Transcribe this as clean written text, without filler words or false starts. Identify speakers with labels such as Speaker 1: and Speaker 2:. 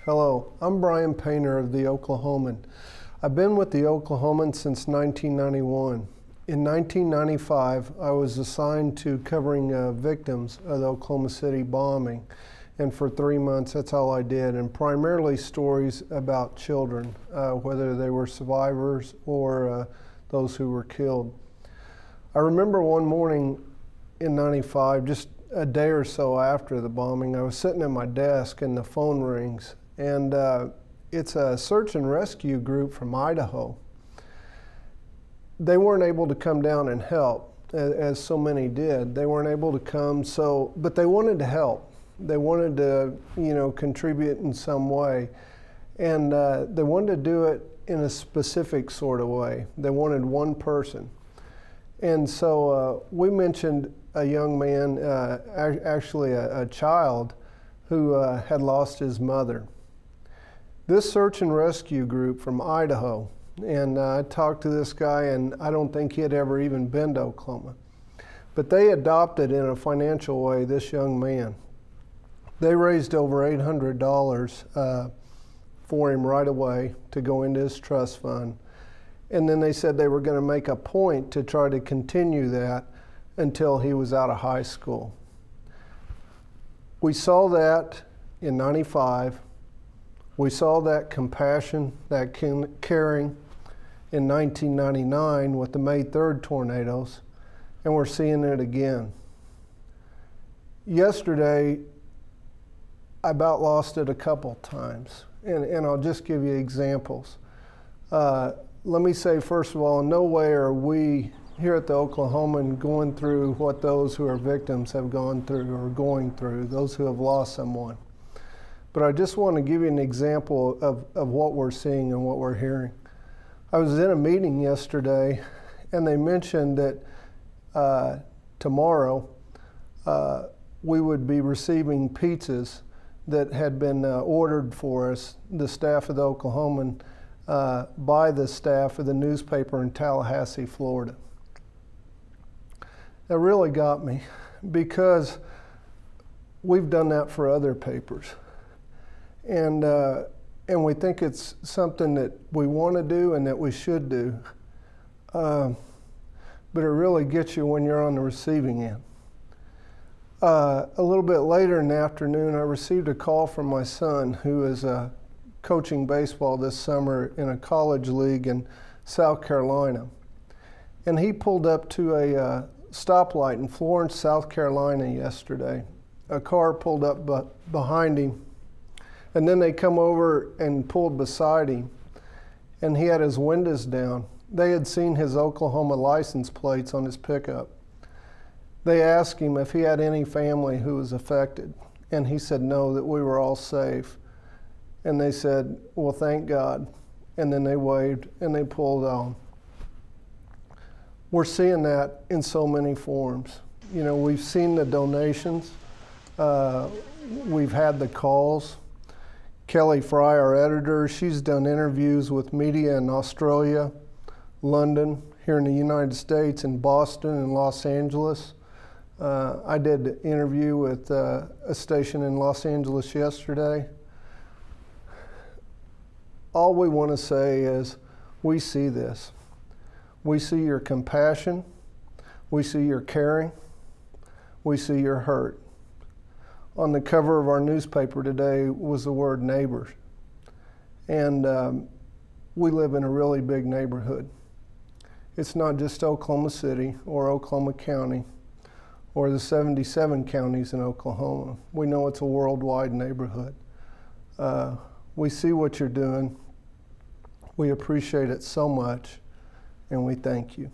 Speaker 1: Hello, I'm Bryan Painter of the Oklahoman. I've been with the Oklahoman since 1991. In 1995, I was assigned to covering victims of the Oklahoma City bombing. And for 3 months, that's all I did, and primarily stories about children, whether they were survivors or those who were killed. I remember one morning in 95, just a day or so after the bombing, I was sitting at my desk and the phone rings. And it's a search and rescue group from Idaho. They weren't able to come down and help, as so many did. They weren't able to come, but they wanted to help. They wanted to, contribute in some way. And they wanted to do it in a specific sort of way. They wanted one person. And so we mentioned a young man, actually a child, who had lost his mother. This search and rescue group from Idaho, and I talked to this guy, and I don't think he had ever even been to Oklahoma, but they adopted in a financial way this young man. They raised over $800 for him right away to go into his trust fund, and then they said they were going to make a point to try to continue that until he was out of high school. We saw that in 95. We saw that compassion, that caring in 1999 with the May 3rd tornadoes, and we're seeing it again. Yesterday, I about lost it a couple times, and I'll just give you examples. Let me say, first of all, in no way are we here at the Oklahoman going through what those who are victims have gone through or going through, those who have lost someone. But I just want to give you an example of what we're seeing and what we're hearing. I was in a meeting yesterday, and they mentioned that tomorrow we would be receiving pizzas that had been ordered for us, the staff of the Oklahoman, by the staff of the newspaper in Tallahassee, Florida. That really got me, because we've done that for other papers. And we think it's something that we want to do and that we should do. But it really gets you when you're on the receiving end. A little bit later in the afternoon, I received a call from my son, who is coaching baseball this summer in a college league in South Carolina. And he pulled up to a stoplight in Florence, South Carolina yesterday. A car pulled up behind him. And then they come over and pulled beside him, and he had his windows down. They had seen his Oklahoma license plates on his pickup. They asked him if he had any family who was affected, and he said no, that we were all safe. And they said, well, thank God. And then they waved, and they pulled on. We're seeing that in so many forms. We've seen the donations. We've had the calls. Kelly Fry, our editor, she's done interviews with media in Australia, London, here in the United States, in Boston and Los Angeles. I did an interview with a station in Los Angeles yesterday. All we want to say is, we see this. We see your compassion. We see your caring. We see your hurt. On the cover of our newspaper today was the word neighbors. And we live in a really big neighborhood. It's not just Oklahoma City or Oklahoma County or the 77 counties in Oklahoma. We know it's a worldwide neighborhood. We see what you're doing. We appreciate it so much, and we thank you.